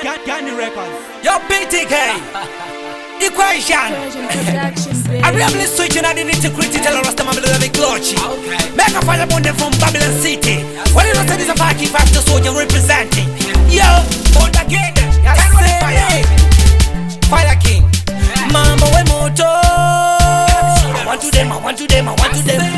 Gandhi Records. Yo, PTK. Equation. I really switching out the nitty-gritty. Tell the rest of my little bit clutchy. Make a fire upon them from Babylon City. What do you say this a party faster soldier representing? Yo, on the gate. Fire King. Mamba we moto. I want to them.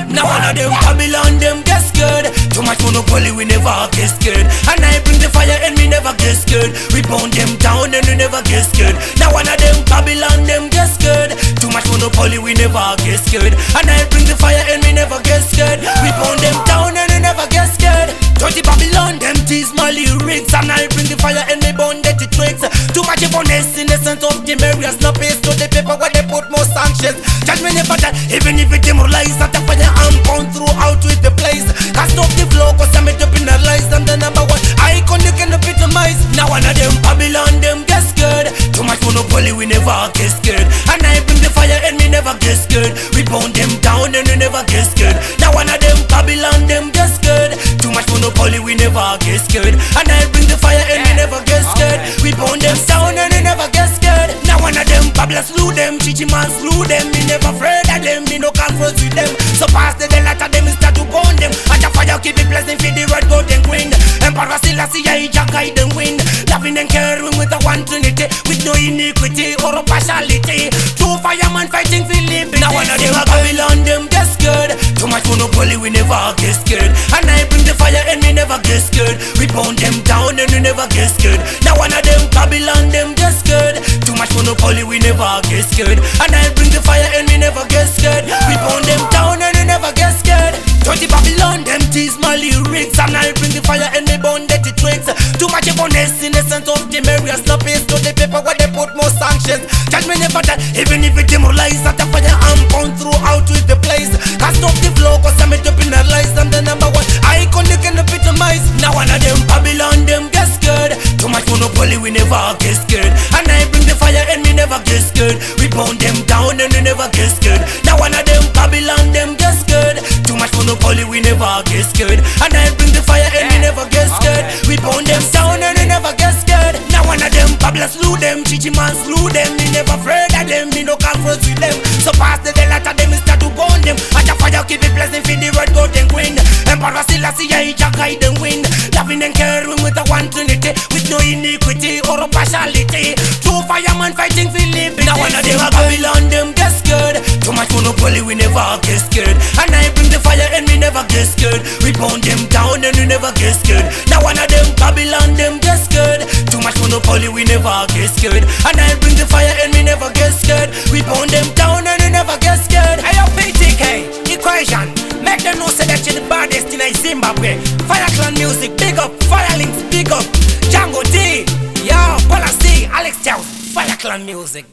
Now one of them Babylon, them get scared. Too much monopoly, we never get scared. And I bring the fire and we never get scared. We burn them down and we never get scared. Now one of them Babylon, them get scared. Too much monopoly, we never get scared. And I bring the fire and we never get scared. We burn them down and we never get scared. Dirty Babylon, them tease my lyrics. And I bring the fire and we burn dirty tricks. Too much bonus in the sense of the areas. No paste to the paper where they put more sanctions. Judgment never that, even if it demoralize. That the fire I'm bound throughout with the place. Can't stop the flow cause I'm made up in a lies. I'm the number one icon you can epitomize. Now one of them Babylon, them get scared. Too much monopoly, we never get scared. And I bring the fire and we never get scared. We burn them down and we never get scared. Now one of them Babylon, them get scared. Too much monopoly, we never get scared. And I bring the fire and we never get scared. We burn them down and we never get scared. Now one of them Babylon slew them, Chichi man slew them. Me never afraid of them, me no conference with them. So pass the daylight of them and start to burn them. And the fire keep it blessing for the red, gold and green. Emperor Selassie, I guide and win. Loving and caring with the one trinity, with no iniquity or partiality. True fireman fighting for living. Now one of them Babylon, them get scared. Too much monopoly, we never get scared. And I bring the fire and we never get scared. We burn them down and we never get scared. Now one of them Babylon, them get scared. Too much monopoly, we never get scared. And I bring the fire and we never get scared. We burn them down and we never get scared. Dirty Babylon, them tease my lyrics. And I bring the fire and we burn dirty tricks. Too much bonus in the sense of the areas. No paste to the paper where they put more sanctions. Judgment never that, even if it demoralize. That the fire I'm bound throughout with the place. Can't stop the flow cause I'm made up in a lies. I'm the number one icon you can epitomize. Now one of them Babylon, them get scared. Too much monopoly, we never get scared. And I bring the fire and we never get scared. We burn them down and we never get scared. Now one of them Babylon, them get scared. Too much monopoly, we never get scared. And I bring the fire and we never get scared. We burn them down and we never get scared. Now one of them Babylon slew them, Chichi man slew them. Me never afraid of them, me no conference with them. So pass the daylight of them and start to burn them. And the fire keep it blessing for the red, gold and green. Emperor Selassie, I guide and win. Loving and caring with the one trinity, with no iniquity or partiality. True fireman fighting for living. Now one of them Babylon, them get scared. Too much monopoly, we never get scared. And I bring the fire and we never get scared. We burn them down and we never get scared. Now one of them Babylon, them get scared. Too much monopoly, we never get scared. And I bring the fire and we never get scared. We burn them down and we never get scared. Hey yo, PTK, Equation. Make them know say that you're the baddest in Zimbabwe. Fire Clan Music, big up. Fire Links, big up. Django D, yo, Policy, Alex Chow, Fire Clan Music.